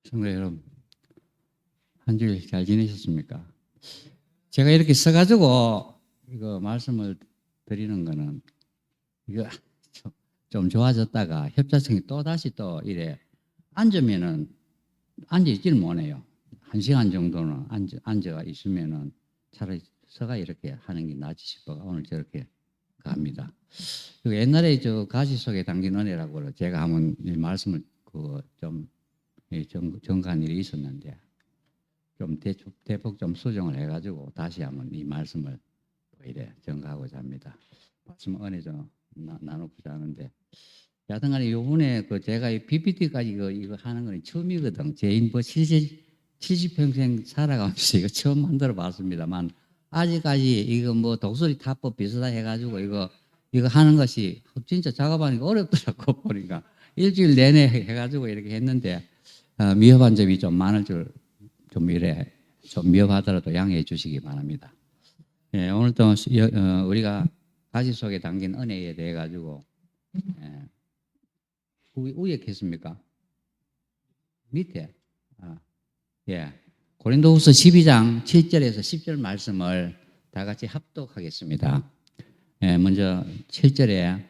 성도 여러분, 한 주일 잘 지내셨습니까? 제가 이렇게 써가지고 이거 말씀을 드리는 거는 이거 좀 좋아졌다가 협자성이 또 다시 또 이래 앉으면은 앉아 있지를 못해요. 1시간 정도는 앉아 있으면은 차라리 서가 이렇게 하는 게 낫지 싶어가 오늘 저렇게 갑니다. 그리고 옛날에 저 가시 속에 담긴 은혜라고 제가 한번 이 말씀을 그좀 정한 일이 있었는데 좀 대폭 좀 수정을 해가지고 다시 한번 이 말씀을 이래 정하고자 합니다. 말씀 은혜 좀 나누고자 하는데 여튼간에 요번에 그 제가 이 PPT까지 이거 하는 건 처음이거든. 제 인보 70평생 살아가면서 이거 처음 만들어 봤습니다만 아직까지 이거 뭐 독수리 타법 비슷하게 해가지고 이거 하는 것이 진짜 작업하니까 어렵더라고 보니까 일주일 내내 해가지고 이렇게 했는데 미흡한 점이 좀 많을 줄 좀 이래 좀 미흡하더라도 양해해 주시기 바랍니다. 예, 오늘 또 우리가 가시 속에 담긴 은혜에 대해 가지고 예, 위에 겠습니까? 밑에. 아, 예. 고린도후서 12장 7절에서 10절 말씀을 다 같이 합독하겠습니다. 예, 먼저 7절에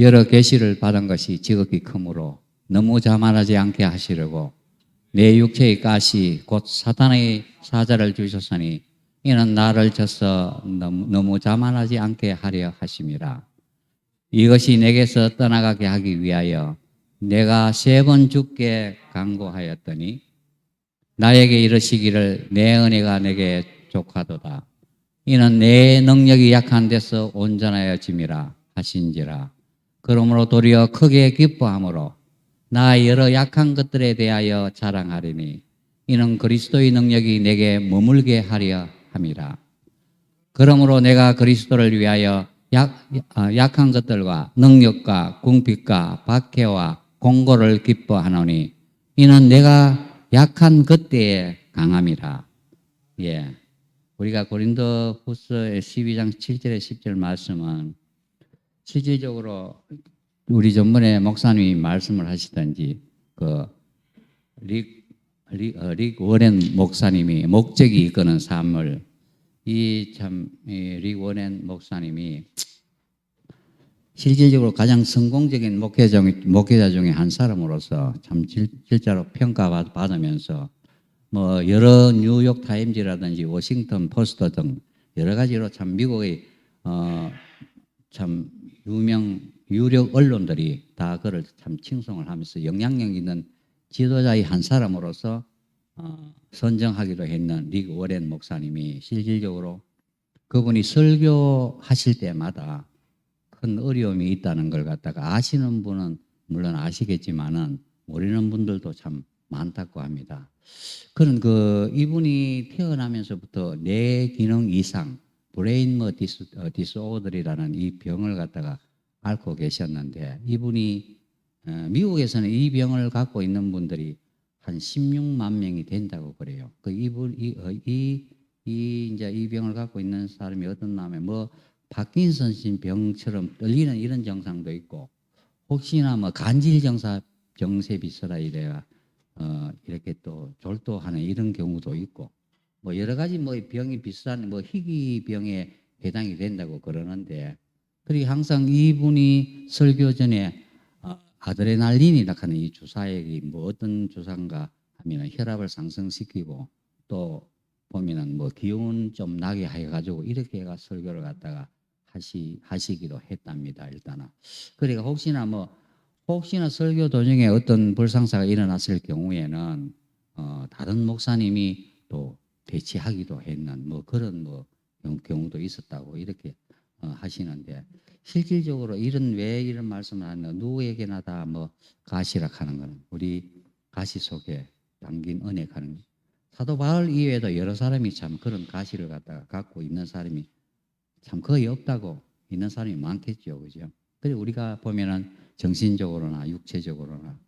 여러 계시를 받은 것이 지극히 크므로 너무 자만하지 않게 하시려고 내 육체의 가시 곧 사탄의 사자를 주셨으니 이는 나를 져서 너무 자만하지 않게 하려 하심이라. 이것이 내게서 떠나가게 하기 위하여 내가 3번 죽게 강구하였더니 나에게 이르시기를 내 은혜가 내게 족하도다. 이는 내 능력이 약한 데서 온전하여짐이라 하신지라. 그러므로 도리어 크게 기뻐함으로 나 여러 약한 것들에 대하여 자랑하리니 이는 그리스도의 능력이 내게 머물게 하려 함이라. 그러므로 내가 그리스도를 위하여 약한 것들과 능력과 궁핍과 박해와 공고를 기뻐하노니 이는 내가 약한 그때에 강함이라. 예. 우리가 고린도후서 12장 7절에 10절 말씀은 실질적으로 우리 전번에 목사님이 말씀을 하시던지 릭 워렌 목사님이 목적이 이끄는 삶을 릭 워렌 목사님이 실질적으로 가장 성공적인 목회자 중에 한 사람으로서 참 진짜로 평가받으면서 뭐 여러 뉴욕 타임즈라든지 워싱턴 포스트 등 여러 가지로 참 미국의 참 유력 언론들이 다 그를 참 칭송을 하면서 영향력 있는 지도자의 한 사람으로서 선정하기도 했는 릭 워렌 목사님이 실질적으로 그분이 설교하실 때마다 큰 어려움이 있다는 걸 갖다가 아시는 분은 물론 아시겠지만은 모르는 분들도 참 많다고 합니다. 그런 이분이 태어나면서부터 뇌 기능 이상 브레인 디스오더리라는 이 병을 갖다가 앓고 계셨는데 이분이 미국에서는 이 병을 갖고 있는 분들이 한 16만 명이 된다고 그래요. 이제 이 병을 갖고 있는 사람이 어떤 나면 뭐 파킨슨신 병처럼 떨리는 이런 증상도 있고 혹시나 뭐 간질 정세 비슷하다 이래야 이렇게 또 졸도하는 이런 경우도 있고 뭐 여러 가지 뭐 병이 비슷한 뭐 희귀병에 해당이 된다고 그러는데 그리고 항상 이분이 설교 전에 아드레날린이라 하는 이 주사액이 뭐 어떤 주사인가 하면 혈압을 상승시키고 또 보면은 뭐 기운 좀 나게 해가지고 이렇게 해가 설교를 갖다가 하시기도 했답니다. 일단은 그러니까 혹시나 설교 도중에 어떤 불상사가 일어났을 경우에는 다른 목사님이 또 대치하기도 했는 뭐 그런 뭐 경우도 있었다고 이렇게 하시는데 실질적으로 왜 이런 말씀을 하는 누구에게나 다 뭐 가시라 하는 것은 우리 가시 속에 담긴 은혜가는 사도 바울 이외에도 여러 사람이 참 그런 가시를 갖고 있는 사람이 참 거의 없다고 있는 사람이 많겠죠, 그죠? 그리고 우리가 보면은 정신적으로나 육체적으로나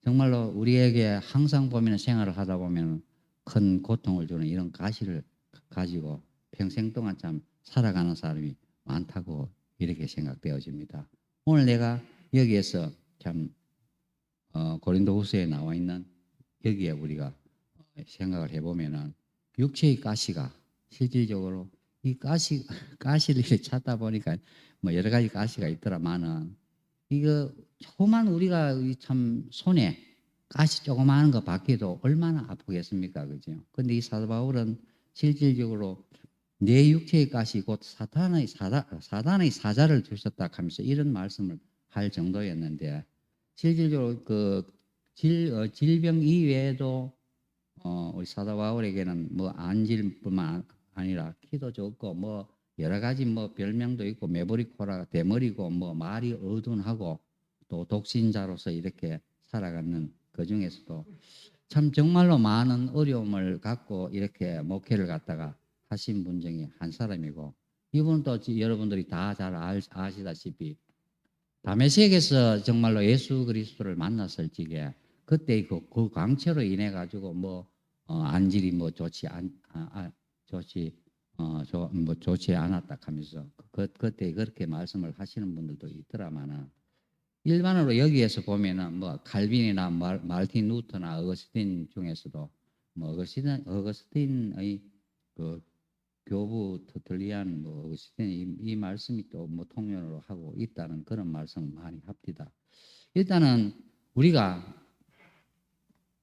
정말로 우리에게 항상 보면 생활을 하다 보면 큰 고통을 주는 이런 가시를 가지고 평생 동안 참 살아가는 사람이 많다고 이렇게 생각되어집니다. 오늘 내가 여기에서 참 고린도후서에 나와 있는 여기에 우리가 생각을 해보면은 육체의 가시가 실질적으로 이 가시를 이렇게 찾다 보니까 뭐 여러 가지 가시가 있더라마는 이거 조그만 우리가 참 손에 가시 조그마한 거 받기도 얼마나 아프겠습니까, 그죠? 근데 이 사도 바울은 실질적으로 내 육체의 가시 곧 사단의 사자를 주셨다 하면서 이런 말씀을 할 정도였는데 실질적으로 질병 이외에도 우리 사도 바울에게는 뭐 안질뿐만 아니라 키도 적고 뭐 여러 가지 뭐 별명도 있고 매부리코라 대머리고 뭐 말이 어둔하고 또 독신자로서 이렇게 살아가는 그 중에서도 참 정말로 많은 어려움을 갖고 이렇게 목회를 갖다가 하신 분 중에 한 사람이고 이분도 여러분들이 다 잘 아시다시피 다메섹에서 정말로 예수 그리스도를 만났을 적에 그때 그 광채로 인해 가지고 뭐 안질이 뭐 좋지 좋지 않았다 하면서 그때 그렇게 말씀을 하시는 분들도 있더라마는 일반으로 여기에서 보면은 뭐 칼빈이나 말틴 루터나 어거스틴 중에서도 뭐 어거스틴의 그 교부 터틀리안 뭐 어거스틴 이 말씀이 또 뭐 통용으로 하고 있다는 그런 말씀을 많이 합니다. 일단은 우리가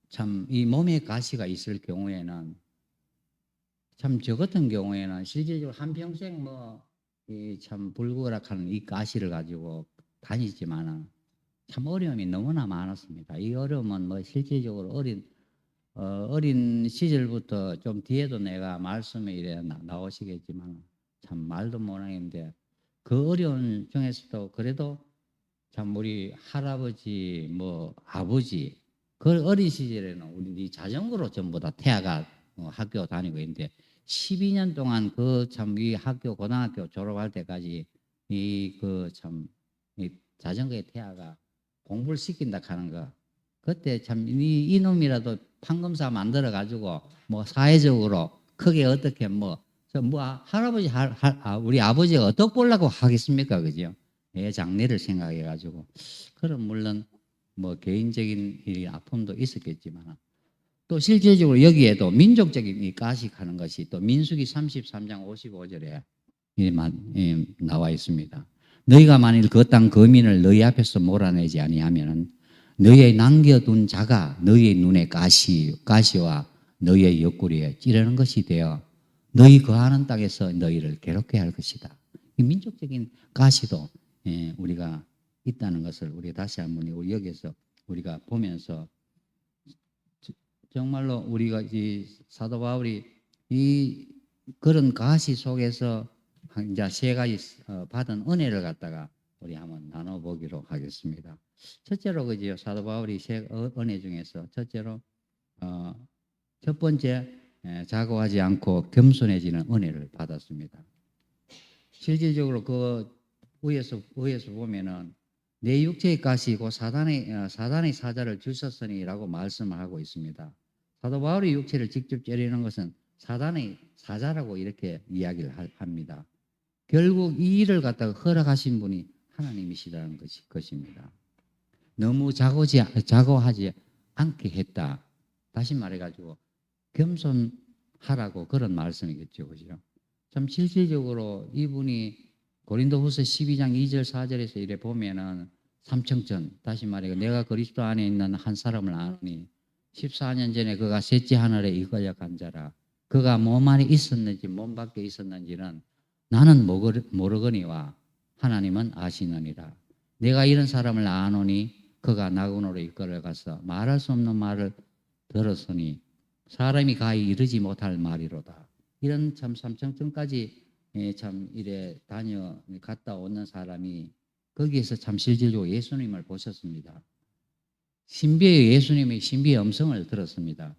참 이 몸에 가시가 있을 경우에는 참 저 같은 경우에는 실질적으로 한평생 뭐 이 참 불구락하는 이 가시를 가지고 다니지만은 참 어려움이 너무나 많았습니다. 이 어려움은 뭐 실질적으로 어린 시절부터 좀 뒤에도 내가 말씀에 이래 나오시겠지만 참 말도 못하겠는데 그 어려운 중에서도 그래도 참 우리 할아버지 뭐 아버지 그 어린 시절에는 우리 자전거로 전부 다 태아가 학교 다니고 있는데 12년 동안 그 참 이 학교 고등학교 졸업할 때까지 이 그 참 이 자전거에 태아가 공부를 시킨다 하는 거 그때 참 이놈이라도 판검사 만들어 가지고 뭐 사회적으로 크게 어떻게 할아버지 우리 아버지가 어떻게 보려고 하겠습니까, 그죠? 애 장래를 생각해 가지고 그런 물론 뭐 개인적인 이 아픔도 있었겠지만 또 실질적으로 여기에도 민족적인 이 가식하는 것이 또 민수기 33장 55절에 나와 있습니다. 너희가 만일 그 땅 거민을 너희 앞에서 몰아내지 아니하면 너희의 남겨둔 자가 너희의 눈에 가시와 너희의 옆구리에 찌르는 것이 되어 너희 거하는 땅에서 너희를 괴롭게 할 것이다. 이 민족적인 가시도 우리가 있다는 것을 우리 다시 한번 여기에서 우리가 보면서 정말로 우리가 이 사도 바울이 이 그런 가시 속에서 이제 세 가지 받은 은혜를 갖다가 우리 한번 나눠보기로 하겠습니다. 첫째로 그죠 사도 바울이 세 은혜 중에서 첫째로 첫 번째 자고하지 않고 겸손해지는 은혜를 받았습니다. 실질적으로 그 위에서 보면은 내 육체의 가시고 사단의 사자를 주셨으니라고 말씀을 하고 있습니다. 사도 바울의 육체를 직접 찌르는 것은 사단의 사자라고 이렇게 이야기를 합니다. 결국 이 일을 갖다가 허락하신 분이 하나님이시라는 것입니다. 너무 자고하지 않게 했다. 다시 말해가지고 겸손하라고 그런 말씀이겠죠, 그죠? 참 실질적으로 이분이 고린도후서 12장 2절 4절에서 이래 보면은 삼청천 다시 말해 내가 그리스도 안에 있는 한 사람을 아노니 14년 전에 그가 셋째 하늘에 이끌려 간 자라 그가 몸 안에 있었는지 몸 밖에 있었는지는 나는 모르거니와 하나님은 아시느니라. 내가 이런 사람을 아노니 그가 나그네로 이끌려 가서 말할 수 없는 말을 들었으니 사람이 가히 이르지 못할 말이로다. 이런 참 삼청천까지 참 이래 갔다 오는 사람이 거기에서 참 실질적으로 예수님을 보셨습니다. 예수님의 신비의 음성을 들었습니다.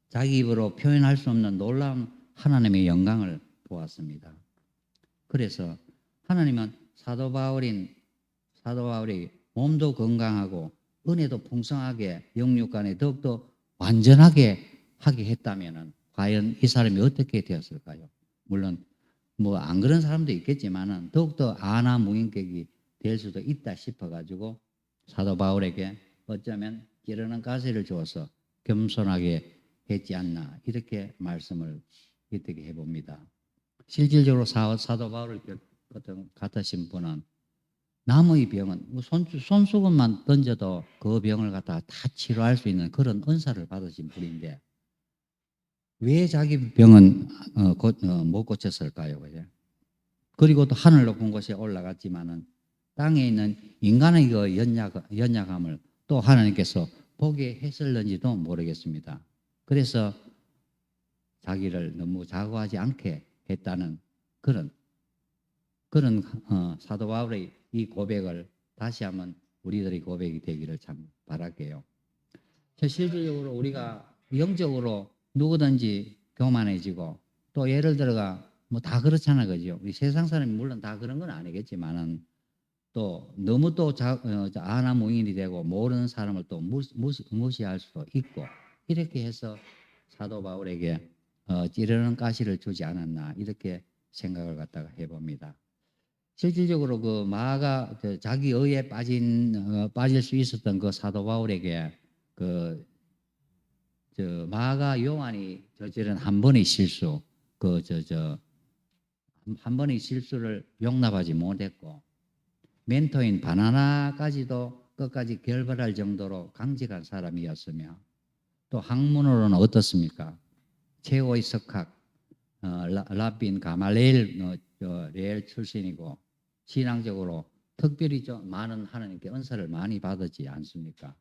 자기 입으로 표현할 수 없는 놀라운 하나님의 영광을 보았습니다. 그래서 하나님은 사도 바울이 몸도 건강하고 은혜도 풍성하게 영육간에 더욱더 완전하게 하게 했다면 과연 이 사람이 어떻게 되었을까요? 물론 뭐 안 그런 사람도 있겠지만은 더욱더 아나 무인격이 될 수도 있다 싶어가지고 사도 바울에게 어쩌면 찌르는 가시를 주어서 겸손하게 했지 않나 이렇게 말씀을 어떻게 해봅니다. 실질적으로 사도 바울을 같으신 분은 남의 병은 손수건만 던져도 그 병을 갖다가 다 치료할 수 있는 그런 은사를 받으신 분인데 왜 자기 병은 못 고쳤을까요? 그죠? 그리고 또 하늘 높은 곳에 올라갔지만은 땅에 있는 인간의 그 연약함을 또 하나님께서 보게 했을는지도 모르겠습니다. 그래서 자기를 너무 자고하지 않게 했다는 그런 사도 바울의 이 고백을 다시 한번 우리들의 고백이 되기를 참 바랄게요. 실질적으로 우리가 영적으로 누구든지 교만해지고 또 예를 들어가 뭐 다 그렇잖아, 그죠? 우리 세상 사람이 물론 다 그런 건 아니겠지만은 또 너무 또 아나무인이 되고 모르는 사람을 또 무시할 수도 있고 이렇게 해서 사도 바울에게 찌르는 가시를 주지 않았나 이렇게 생각을 갖다가 해봅니다. 실질적으로 그 마가 자기 의에 빠질 수 있었던 그 사도 바울에게 그 마가 요한이 저지른 한 번의 실수 한 번의 실수를 용납하지 못했고 멘토인 바나나까지도 끝까지 결별할 정도로 강직한 사람이었으며 또 학문으로는 어떻습니까? 최고의 석학 라빈 가말레일 레엘 출신이고 신앙적으로 특별히 좀 많은 하나님께 은사를 많이 받았지 않습니까?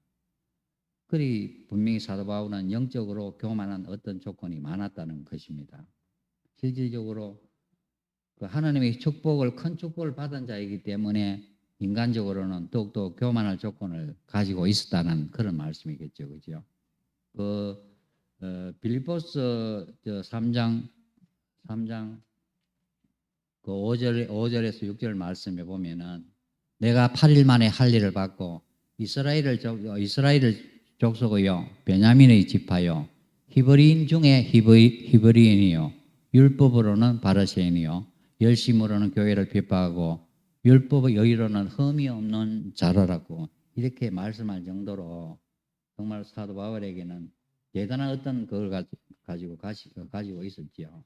그리 분명히 사도 바울은 영적으로 교만한 어떤 조건이 많았다는 것입니다. 실질적으로 그 하나님의 축복을 큰 축복을 받은 자이기 때문에 인간적으로는 더욱더 교만할 조건을 가지고 있었다는 그런 말씀이겠죠, 그죠? 빌립보서 3장 그 5절에서 6절 말씀에 보면은 내가 8일 만에 할 일을 받고 이스라엘 족속이요 베냐민의 지파요 히브리인 중에 히브리인이요 율법으로는 바리새인이요 열심으로는 교회를 핍박하고 율법의 여의로는 흠이 없는 자라라고 이렇게 말씀할 정도로 정말 사도 바울에게는 대단한 어떤 그걸 가지고 있었지요.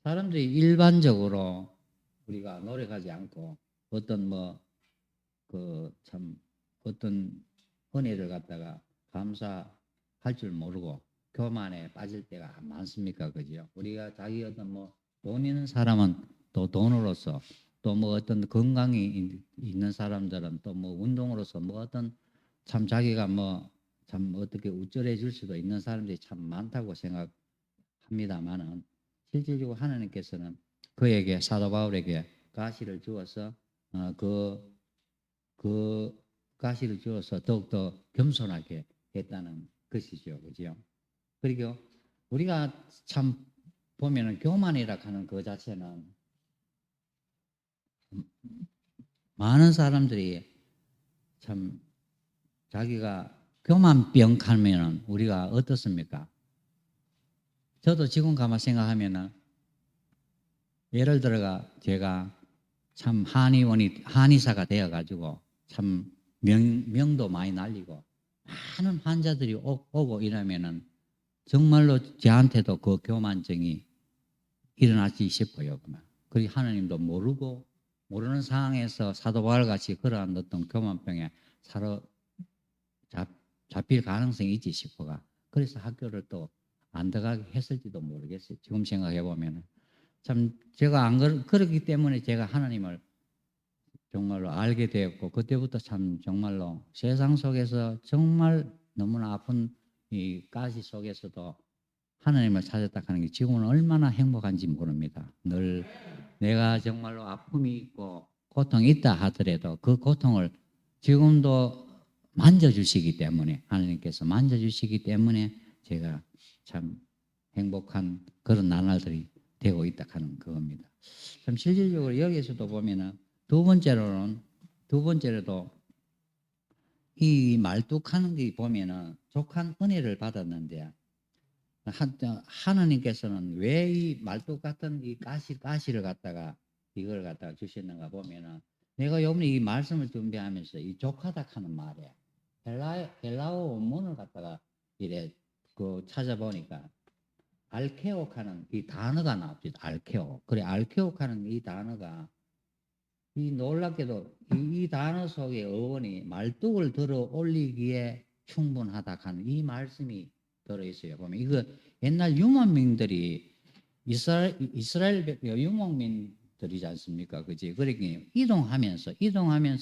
사람들이 일반적으로 우리가 노력하지 않고 어떤 참 어떤 은혜를 갖다가 감사할 줄 모르고 교만에 빠질 때가 많습니까, 그죠? 우리가 자기 어떤 돈 있는 사람은 또 돈으로서 또 어떤 건강이 있는 사람들은 또 운동으로서 어떤 참 자기가 참 어떻게 우쭐해 줄 수도 있는 사람들이 참 많다고 생각합니다만은 실질적으로 하나님께서는 그에게 사도 바울에게 가시를 주어서 그 가시를 주어서 더욱더 겸손하게 했다는 것이죠, 그죠? 그리고 우리가 참 보면은 교만이라 하는 그 자체는 많은 사람들이 참 자기가 교만병 하면은 우리가 어떻습니까? 저도 지금 가만 생각하면은 예를 들어가 제가 참 한의사가 되어가지고 참 명도 많이 날리고 많은 환자들이 오고 이러면은 정말로 저한테도 그 교만증이 일어나지 싶어요. 그리고 하나님도 모르는 상황에서 사도 바울 같이 그러한 어떤 교만병에 잡힐 가능성이 있지 싶어가. 그래서 학교를 또 안 들어가게 했을지도 모르겠어요. 지금 생각해 보면은 참 제가 안 그렇기 때문에 제가 하나님을 정말로 알게 되었고 그때부터 참 정말로 세상 속에서 정말 너무나 아픈 이 가시 속에서도 하나님을 찾았다 하는 게 지금은 얼마나 행복한지 모릅니다. 늘 내가 정말로 아픔이 있고 고통이 있다 하더라도 그 고통을 지금도 만져주시기 때문에 하나님께서 만져주시기 때문에 제가 참 행복한 그런 나날들이 되고 있다 하는 그겁니다. 참 실질적으로 여기에서도 보면은 두 번째로도 이 말뚝하는 게 보면은 족한 은혜를 받았는데 하나님께서는 왜 이 말뚝 같은 이 가시를 갖다가 이걸 갖다가 주셨는가 보면은 내가 요번에 이 말씀을 준비하면서 이 족하다 하는 말에 헬라어 원문을 갖다가 이래 그 찾아보니까 알케옥하는 이 단어가 나옵니다. 알케옥. 그래 알케옥하는 이 단어가 이 놀랍게도 이 단어 속의 어원이 말뚝을 들어 올리기에 충분하다 하는 이 말씀이 들어 있어요. 보면 이거 옛날 유목민들이 이스라엘 유목민들이지 않습니까? 그지? 그러니까 이동하면서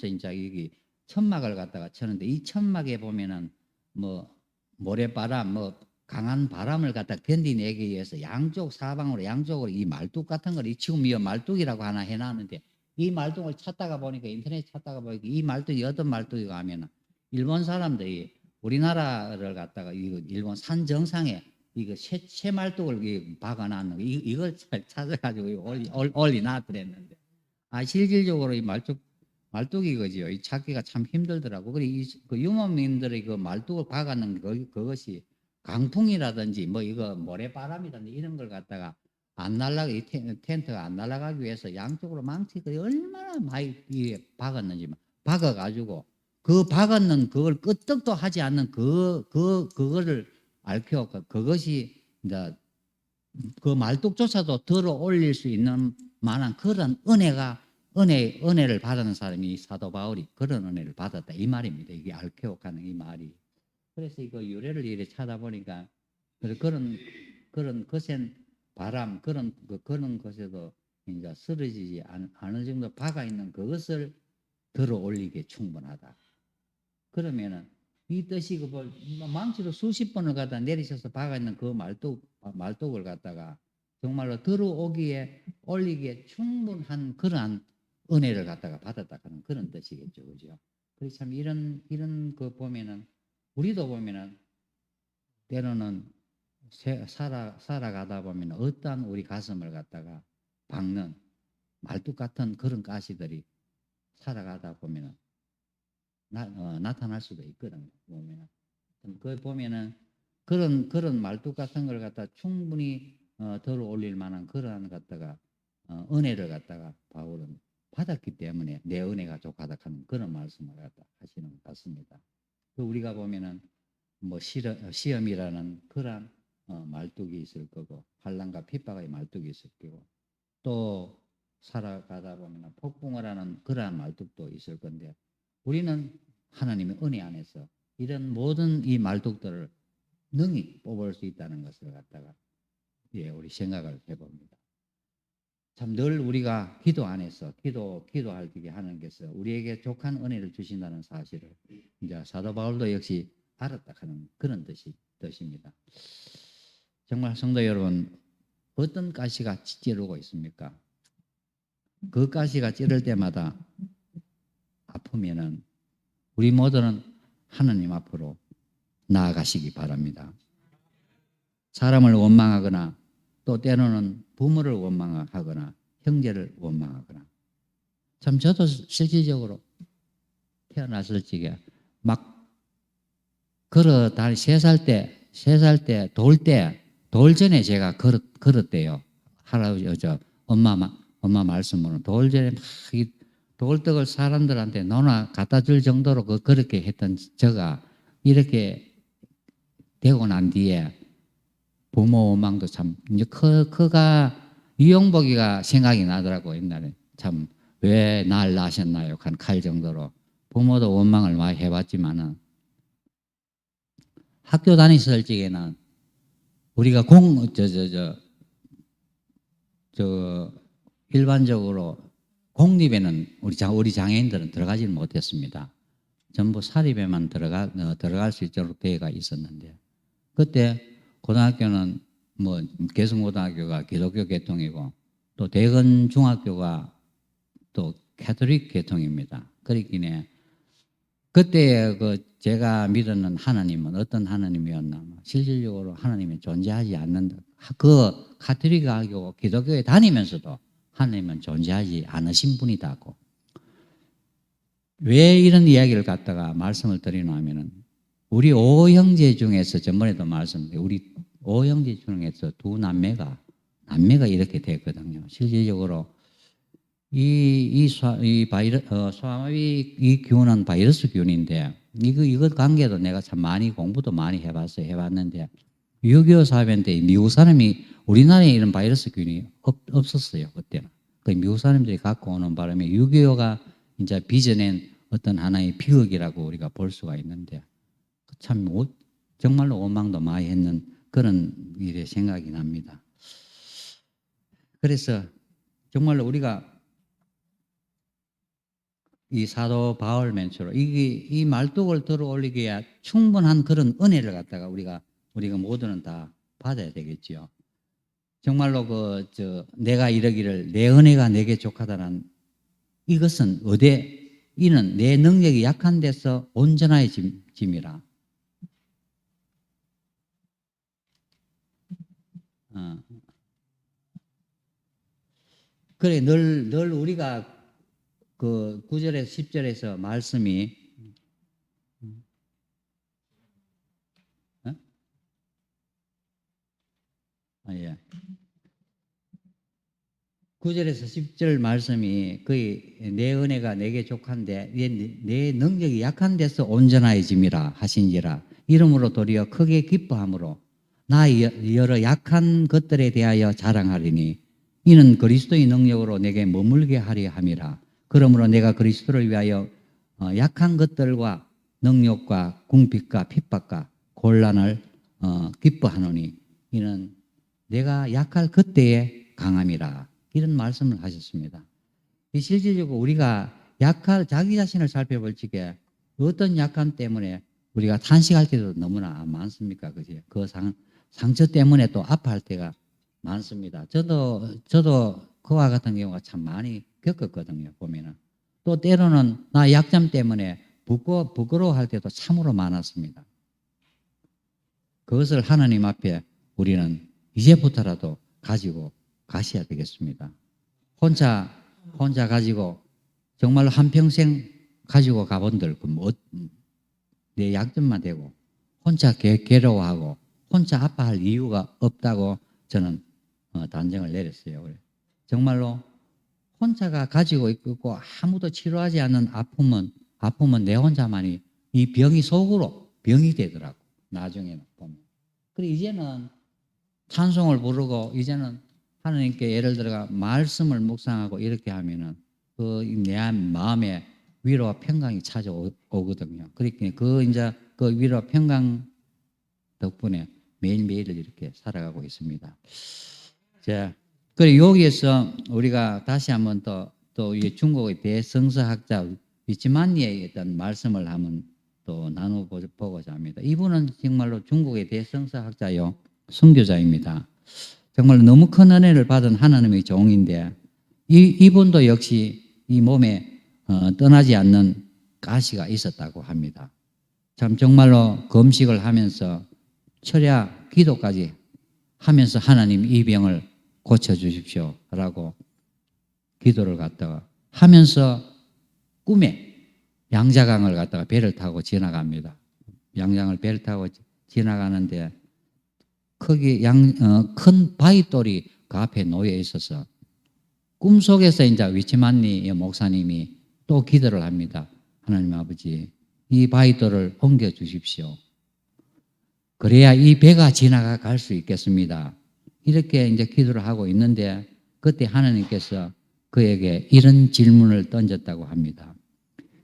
이제 여기 천막을 갖다가 치는데 이 천막에 보면은 뭐 모래바람 뭐 강한 바람을 갖다 견디내기 위해서 양쪽 사방으로 양쪽으로 이 말뚝 같은 걸 지금 이 말뚝이라고 하나 해놨는데 이 말뚝을 찾다가 보니까 인터넷 찾다가 보니까 이 말뚝이 어떤 말뚝이가 하면은 일본 사람들이 우리나라를 갖다가 이거 일본 산 정상에 이거 새 말뚝을 박아놨는 거 이걸 찾아가지고 올리놨더랬는데 실질적으로 이 말뚝이 그지요. 이 찾기가 참 힘들더라고. 그래 그 유목민들의 그 말뚝을 박아놓은 그것이 강풍이라든지 뭐 이거 모래바람이라든지 이런 걸 갖다가 안 날라가 이 텐트가 안 날아가기 위해서 양쪽으로 망치가 얼마나 많이 박았는지 박아가지고 그 박았는 그걸 끄떡도 하지 않는 그거를 알켜 그것이 이제 그 말뚝조차도 들어 올릴 수 있는 만한 그런 은혜를 받는 사람이 사도 바울이 그런 은혜를 받았다 이 말입니다. 이게 알케옥하는 이 말이. 그래서 이거 유래를 이래 찾아보니까 그런 거센 바람 그런 것에도 이제 쓰러지지 않을 정도 박아 있는 그것을 들어 올리기에 충분하다. 그러면은 이 뜻이 망치로 수십 번을 갖다 내리셔서 박아 있는 그 말뚝을 갖다가 정말로 들어오기에 올리기에 충분한 그러한 은혜를 갖다가 받았다 하는 그런 뜻이겠죠, 그죠? 그래서 참 이런 거 보면은 우리도 보면은 때로는 살아가다 보면 어떠한 우리 가슴을 갖다가 박는 말뚝 같은 그런 가시들이 살아가다 보면은 나타날 수도 있거든요. 보면은 그 보면은 그런 말뚝 같은 걸 갖다 충분히 들어 올릴 만한 그러한 갖다가 은혜를 갖다가 바울은 받았기 때문에 내 은혜가 족하다 하는 그런 말씀을 갖다 하시는 것 같습니다. 그 우리가 보면은 뭐 시험이라는 그러한 말뚝이 있을 거고 환난과 핍박의 말뚝이 있을 거고 또 살아가다 보면 폭풍을 하는 그러한 말뚝도 있을 건데 우리는 하나님의 은혜 안에서 이런 모든 이 말뚝들을 능히 뽑을 수 있다는 것을 갖다가 우리 생각을 해봅니다. 참 늘 우리가 기도 안에서 기도할 때 하나님께서 우리에게 족한 은혜를 주신다는 사실을 이제 사도 바울도 역시 알았다 하는 그런 뜻입니다. 정말 성도 여러분 어떤 가시가 찌르고 있습니까? 그 가시가 찌를 때마다 아프면은 우리 모두는 하나님 앞으로 나아가시기 바랍니다. 사람을 원망하거나 또 때로는 부모를 원망하거나 형제를 원망하거나 참 저도 실질적으로 태어났을 적에 막 걸어다니 3살 때 돌 전에 제가 걸었대요. 할아버지 엄마 말씀으로 돌 전에 막 돌떡을 사람들한테 노나 갖다 줄 정도로 그렇게 했던 저가 이렇게 되고 난 뒤에 부모 원망도 참 그가 이용복이가 생각이 나더라고. 옛날에 참 왜 날 낳으셨나요? 할 정도로 부모도 원망을 많이 해봤지만은 학교 다니실 적에는 우리가 일반적으로 공립에는 우리 장애인들은 들어가지는 못했습니다. 전부 사립에만 들어갈 수 있도록 되어가 있었는데 그때 고등학교는 뭐 개성고등학교가 기독교 계통이고 또 대건 중학교가 또 캐톨릭 계통입니다. 그렇기에 그때 제가 믿었는 하나님은 어떤 하나님이었나 실질적으로 하나님이 존재하지 않는다. 그 카톨릭하고 기독교에 다니면서도 하나님은 존재하지 않으신 분이다고. 왜 이런 이야기를 갖다가 말씀을 드리나 하면은 우리 5형제 중에서 전번에도 말씀드렸는데 우리 5형제 중에서 2남매가 이렇게 됐거든요. 실질적으로 이 소아마비 이 균은 바이러스 균인데 이거 관계도 내가 참 많이 공부도 많이 해봤는데 6.25 사변 때 미국 사람이 우리나라에 이런 바이러스 균이 없었어요. 그때는. 그 미국 사람들이 갖고 오는 바람에 6.25가 이제 빚어낸 어떤 하나의 비극이라고 우리가 볼 수가 있는데 참 정말로 원망도 많이 했는 그런 일의 생각이 납니다. 그래서 정말로 우리가 이 사도 바울 멘처로 이 말뚝을 들어 올리기에 충분한 그런 은혜를 갖다가 우리가 모두는 다 받아야 되겠지요. 정말로 내가 이러기를 내 은혜가 내게 족하다는 이것은 이는 내 능력이 약한 데서 온전하의 짐이라. 그래 늘 우리가 그 9절에서 10절에서 말씀이 예. 9절에서 10절 말씀이 거의 내 은혜가 내게 족한데 내 능력이 약한 데서 온전하여짐이라 하신지라 이러므로 도리어 크게 기뻐함으로 나 여러 약한 것들에 대하여 자랑하리니 이는 그리스도의 능력으로 내게 머물게 하려 함이라. 그러므로 내가 그리스도를 위하여 약한 것들과 능력과 궁핍과 핍박과 곤란을 기뻐하노니 이는 내가 약할 그때에 강함이라. 이런 말씀을 하셨습니다. 실질적으로 우리가 자기 자신을 살펴볼 적에 어떤 약함 때문에 우리가 탄식할 때도 너무나 많습니까? 그지? 그 상처 때문에 또 아파할 때가 많습니다. 저도 그와 같은 경우가 참 많이 겪었거든요. 보면은 또 때로는 나 약점 때문에 부끄러워할 때도 참으로 많았습니다. 그것을 하나님 앞에 우리는 이제부터라도 가지고 가셔야 되겠습니다. 혼자 가지고 정말로 한평생 가지고 가본들 내 약점만 되고 혼자 괴로워하고 혼자 아파할 이유가 없다고 저는 단정을 내렸어요. 정말로 혼자가 가지고 있고 아무도 치료하지 않는 아픔은 내 혼자만이 이 병이 속으로 병이 되더라고. 나중에는 보면. 그리고 이제는 찬송을 부르고 이제는 하나님께 예를 들어가 말씀을 묵상하고 이렇게 하면은 내 마음에 위로와 평강이 찾아오거든요. 그러니까 이제 그 위로와 평강 덕분에 매일매일을 이렇게 살아가고 있습니다. 자, 그리고 여기에서 우리가 다시 한번 또 중국의 대성서학자 위치만니의 어떤 말씀을 한번 또 나눠보고자 합니다. 이분은 정말로 중국의 대성서학자요 선교자입니다. 정말 너무 큰 은혜를 받은 하나님의 종인데 이분도 역시 이 몸에 떠나지 않는 가시가 있었다고 합니다. 참 정말로 금식을 하면서 철야 기도까지 하면서 하나님 이 병을 고쳐주십시오 라고 기도를 갖다가 하면서 꿈에 양자강을 갖다가 배를 타고 지나갑니다. 양장을 배를 타고 지나가는데 크게 큰 바위돌이 그 앞에 놓여 있어서 꿈속에서 이제 위치만니 목사님이 또 기도를 합니다. 하나님 아버지, 이 바위돌을 옮겨 주십시오. 그래야 이 배가 지나갈 수 있겠습니다. 이렇게 이제 기도를 하고 있는데 그때 하나님께서 그에게 이런 질문을 던졌다고 합니다.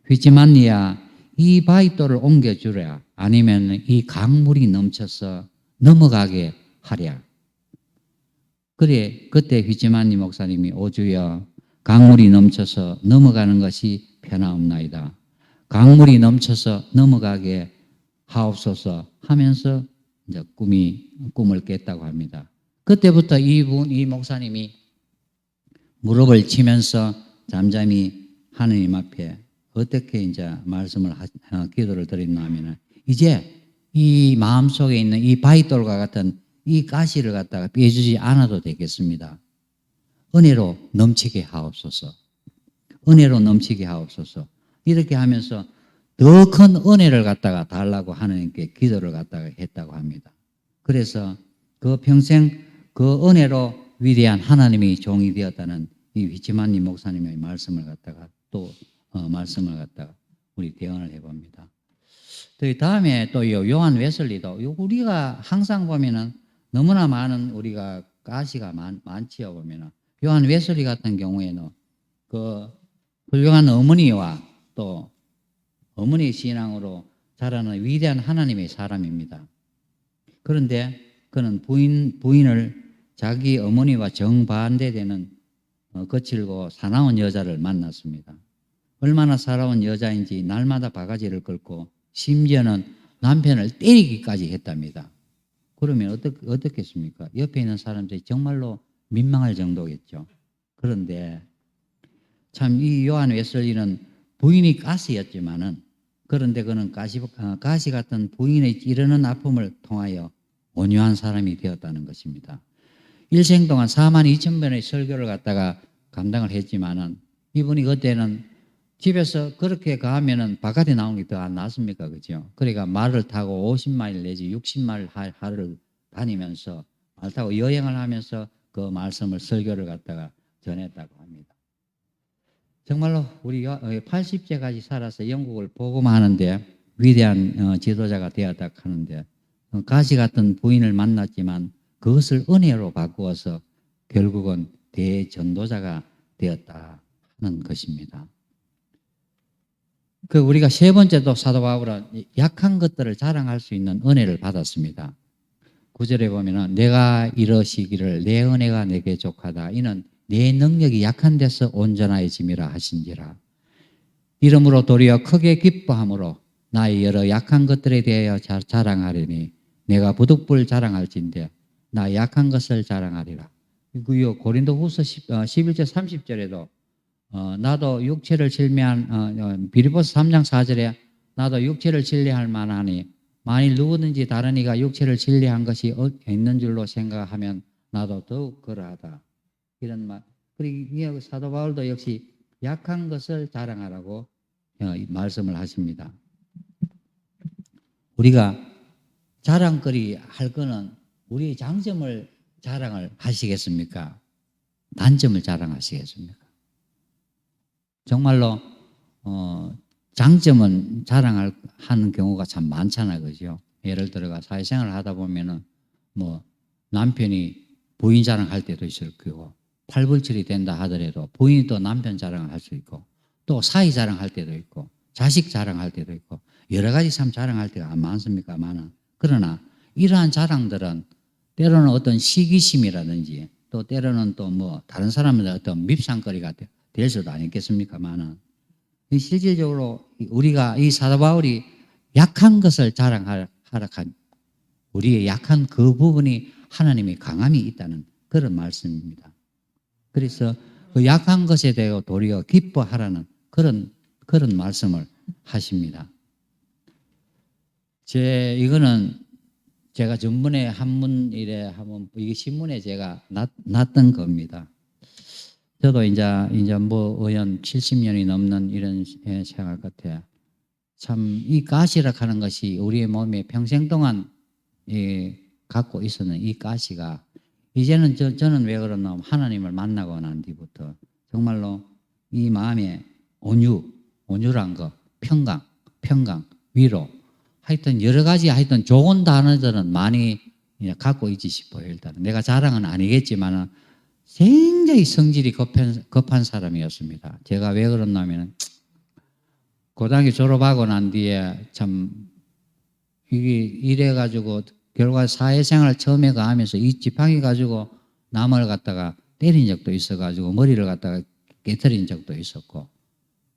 위치만니야, 이 바위돌을 옮겨 주랴 아니면 이 강물이 넘쳐서 넘어가게 하랴. 그래 그때 휘지만니 목사님이 오주여 강물이 넘쳐서 넘어가는 것이 편하옵나이다. 강물이 넘쳐서 넘어가게 하옵소서 하면서 이제 꿈을 깼다고 합니다. 그때부터 이 목사님이 무릎을 치면서 잠잠히 하느님 앞에 어떻게 이제 기도를 드렸나 하면은 이제 이 마음속에 있는 이 바위돌과 같은 이 가시를 갖다가 빼주지 않아도 되겠습니다. 은혜로 넘치게 하옵소서. 은혜로 넘치게 하옵소서. 이렇게 하면서 더 큰 은혜를 갖다가 달라고 하나님께 기도를 갖다가 했다고 합니다. 그래서 그 평생 그 은혜로 위대한 하나님의 종이 되었다는 이 위치만니 목사님의 말씀을 갖다가 말씀을 갖다가 우리 대언을 해봅니다. 그 다음에 또 요한 웨슬리도 우리가 항상 보면은 너무나 많은 우리가 가시가 많지요 보면은 요한 웨슬리 같은 경우에는 그 훌륭한 어머니와 또 어머니 신앙으로 자라는 위대한 하나님의 사람입니다. 그런데 그는 부인을 자기 어머니와 정반대되는 거칠고 사나운 여자를 만났습니다. 얼마나 살아온 여자인지 날마다 바가지를 긁고 심지어는 남편을 때리기까지 했답니다. 그러면 어떻겠습니까? 옆에 있는 사람들이 정말로 민망할 정도겠죠. 그런데 참 이 요한 웨슬리는 부인이 가시였지만은 그런데 그는 가시 같은 부인의 찌르는 아픔을 통하여 온유한 사람이 되었다는 것입니다. 일생 동안 4만 2천 번의 설교를 갖다가 감당을 했지만은 이분이 그때는 집에서 그렇게 가면은 바깥에 나오는 게 더 안 낫습니까? 그죠? 그러니까 말을 타고 50마일 내지 60마일 하루를 다니면서 말 타고 여행을 하면서 그 말씀을 설교를 갖다가 전했다고 합니다. 정말로 우리 80세까지 살아서 영국을 복음하는데 위대한 지도자가 되었다 하는데 가시 같은 부인을 만났지만 그것을 은혜로 바꾸어서 결국은 대전도자가 되었다 하는 것입니다. 그 우리가 세 번째도 사도 바울은 약한 것들을 자랑할 수 있는 은혜를 받았습니다. 9절에 보면은 내가 이러시기를 내 은혜가 내게 족하다. 이는 내 능력이 약한 데서 온전하여짐이라 하신지라. 이러므로 도리어 크게 기뻐함으로 나의 여러 약한 것들에 대하여 자랑하리니 내가 부득불 자랑할진대 나 약한 것을 자랑하리라. 그리고 고린도후서 11절 30절에도 나도 육체를 진리한 빌립보서 3장 4절에 나도 육체를 진리할 만하니 만일 누구든지 다른 이가 육체를 진리한 것이 있는 줄로 생각하면 나도 더욱 그러하다. 이런 말. 그리고 사도 바울도 역시 약한 것을 자랑하라고 말씀을 하십니다. 우리가 자랑거리 할 거는 우리의 장점을 자랑을 하시겠습니까? 단점을 자랑하시겠습니까? 정말로 장점은 자랑하는 경우가 참 많잖아요, 그죠? 예를 들어가 사회생활을 하다 보면은 뭐 남편이 부인 자랑할 때도 있을 거고 팔불출이 된다 하더라도 부인이 또 남편 자랑을 할 수 있고 또 사위 자랑할 때도 있고 자식 자랑할 때도 있고 여러 가지 참 자랑할 때가 많습니까? 많아. 그러나 이러한 자랑들은 때로는 어떤 시기심이라든지 또 때로는 또 뭐 다른 사람의 어떤 밉상거리가 될 수도 아니겠습니까만은 실질적으로 우리가 이 사도 바울이 약한 것을 자랑하라 한 우리의 약한 그 부분이 하나님의 강함이 있다는 그런 말씀입니다. 그래서 그 약한 것에 대해 도리어 기뻐하라는 그런 말씀을 하십니다. 이거는 제가 전번에 한문일에 한번 이게 신문에 제가 놨던 겁니다. 저도 이제 뭐 의원 70년이 넘는 이런 생활 같아요. 참 이 가시라 하는 것이 우리의 몸에 평생 동안 갖고 있었는 이 가시가 이제는 저는 왜 그러나 하나님을 만나고 난 뒤부터 정말로 이 마음에 온유란 거, 평강, 위로 하여튼 여러 가지 하여튼 좋은 단어들은 많이 갖고 있지 싶어요. 일단 내가 자랑은 아니겠지만은 굉장히 성질이 급한 사람이었습니다. 제가 왜 그러냐면 고등학교 졸업하고 난 뒤에 참 이게 이래가지고 결과 사회생활 처음에 하면서 이 지팡이 가지고 남을 갖다가 때린 적도 있어가지고 머리를 갖다가 깨트린 적도 있었고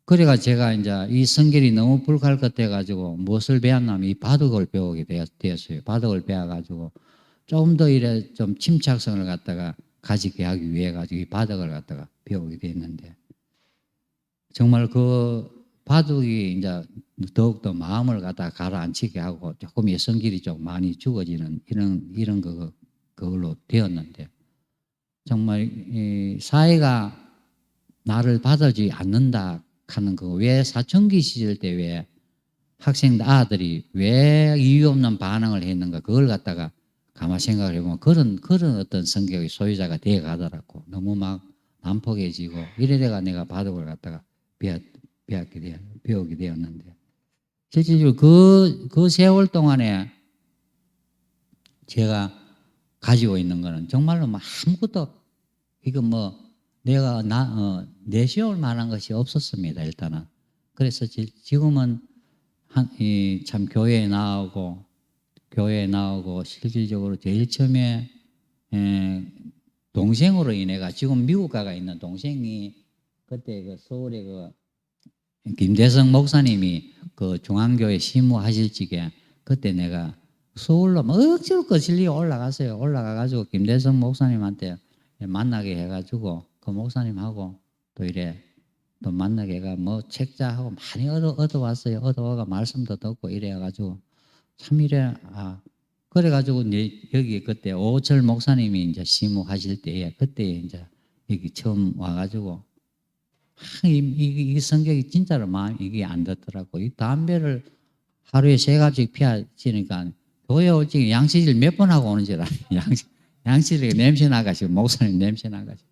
그래가 제가 이제 이 성질이 너무 불갈 것 같아가지고 무엇을 배웠냐면 이 바둑을 배우게 되었어요. 바둑을 배워가지고 좀 더 이래 좀 침착성을 갖다가 가지게 하기 위해 가지고 이 바둑을 갖다가 배우게 됐는데 정말 그 바둑이 이제 더욱더 마음을 갖다가 가라앉히게 하고 조금 성질이 좀 많이 죽어지는 이런 그걸로 되었는데 정말 이 사회가 나를 받아주지 않는다 하는 거 왜 사춘기 시절 때 왜 학생 아들이 왜 이유 없는 반응을 했는가 그걸 갖다가 가만 생각을 해보면 그런 어떤 성격의 소유자가 되어 가더라고. 너무 막 난폭해지고 이래다가 내가 바둑을 갖다가 배우게 되었는데 실질적으로 그 세월 동안에 제가 가지고 있는 거는 정말로 뭐 아무것도 이거 뭐 내가 내세울 만한 것이 없었습니다. 일단은. 그래서 지금은 참 교회에 나오고 실질적으로 제일 처음에 동생으로 인해가 지금 미국 가가 있는 동생이 그때 그 서울에 그 김대성 목사님이 그 중앙교회 시무하실 적에 그때 내가 서울로 막 억지로 거슬리고 올라갔어요. 올라가가지고 김대성 목사님한테 만나게 해가지고 그 목사님하고 또 이래 또 만나게 해가 뭐 책자하고 많이 얻어왔어요. 얻어와가 말씀도 듣고 이래가지고 참 이래 그래가지고 이제 여기 그때 오철 목사님이 이제 시무하실 때에 그때 이제 여기 처음 와가지고 이 성격이 진짜로 마음 이게 안 듣더라고. 이 담배를 하루에 3갑씩 피하시니까 교회 올 적에 양치질 몇 번 하고 오는 줄 알아요. 양치질에 냄새 나가지고 목사님 냄새 나가지고.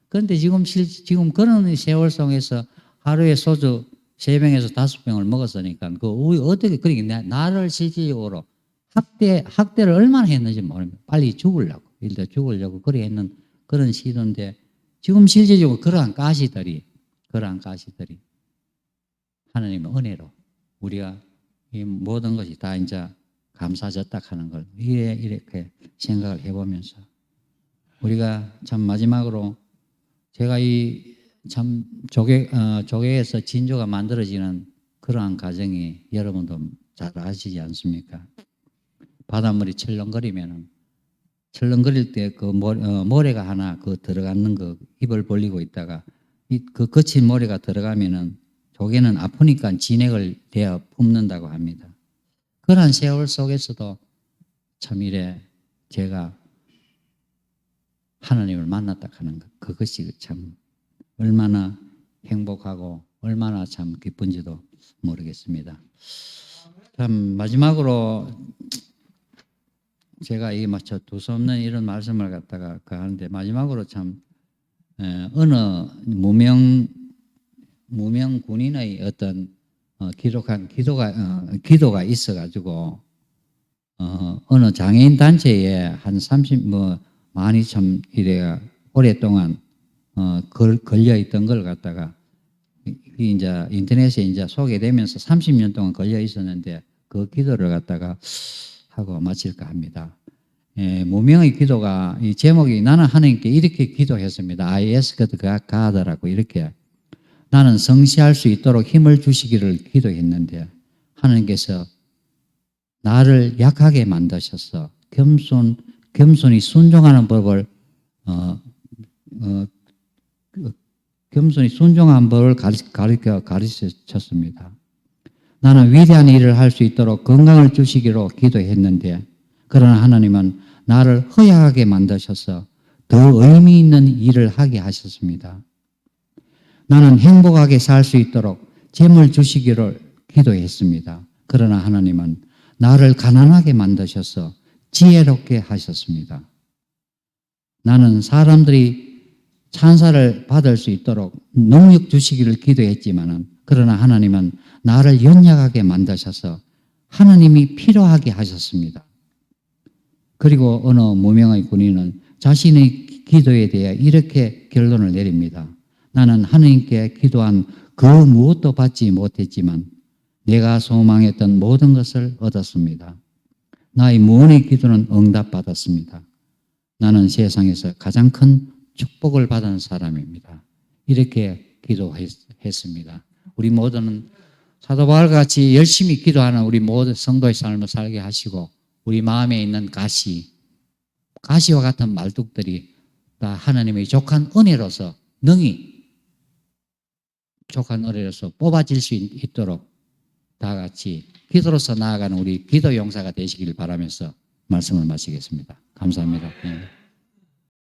그런데 지금 그런 세월 속에서 하루에 소주 3병에서 5병을 먹었으니까 어떻게 그러니까 나를 실질적으로 학대를 얼마나 했는지 모릅니다. 빨리 죽으려고 일단 죽으려고 그래 했는 그런 시도인데 지금 실질적으로 그러한 가시들이 하나님의 은혜로 우리가 이 모든 것이 다 이제 감사졌다 하는 걸 이렇게 생각을 해보면서 우리가 참 마지막으로 제가 이 참 조개에서 진조가 만들어지는 그러한 과정이 여러분도 잘 아시지 않습니까? 바닷물이 철렁거리면은 철렁거릴 때 그 모래가 하나 그 들어가는 거 입을 벌리고 있다가 그 거친 모래가 들어가면은 조개는 아프니까 진액을 대어 품는다고 합니다. 그러한 세월 속에서도 참 이래 제가 하나님을 만났다 하는 것 그것이 참 얼마나 행복하고 얼마나 참 기쁜지도 모르겠습니다. 참 마지막으로 제가 이 마쳐 두서없는 이런 말씀을 갖다가 하는데 마지막으로 참 어느 무명 군인의 어떤 기록한 기도가 있어가지고 어느 장애인 단체에 한 30 많이 참 이래가 오랫동안 걸려 있던 걸 갖다가 이제 인터넷에 이제 소개되면서 30년 동안 걸려 있었는데 그 기도를 갖다가 하고 마칠까 합니다. 무명의 기도가 이 제목이 나는 하나님께 이렇게 기도했습니다. I asked God라고 이렇게 나는 성취할 수 있도록 힘을 주시기를 기도했는데 하나님께서 나를 약하게 만드셔서 겸손히 순종하는 법을 겸손히 순종하는 법을 가르치셨습니다. 나는 위대한 일을 할 수 있도록 건강을 주시기로 기도했는데 그러나 하나님은 나를 허약하게 만드셔서 더 의미 있는 일을 하게 하셨습니다. 나는 행복하게 살 수 있도록 재물 주시기를 기도했습니다. 그러나 하나님은 나를 가난하게 만드셔서 지혜롭게 하셨습니다. 나는 사람들이 찬사를 받을 수 있도록 능력 주시기를 기도했지만 그러나 하나님은 나를 연약하게 만드셔서 하나님이 필요하게 하셨습니다. 그리고 어느 무명의 군인은 자신의 기도에 대해 이렇게 결론을 내립니다. 나는 하나님께 기도한 그 무엇도 받지 못했지만 내가 소망했던 모든 것을 얻었습니다. 나의 무언의 기도는 응답받았습니다. 나는 세상에서 가장 큰 축복을 받은 사람입니다. 이렇게 기도했습니다. 우리 모두는 사도 바울과 같이 열심히 기도하는 우리 모든 성도의 삶을 살게 하시고 우리 마음에 있는 가시와 같은 말뚝들이 다 하나님의 족한 은혜로서 능히 족한 은혜로서 뽑아질 수 있도록 다 같이 기도로서 나아가는 우리 기도 용사가 되시길 바라면서 말씀을 마치겠습니다. 감사합니다. 네.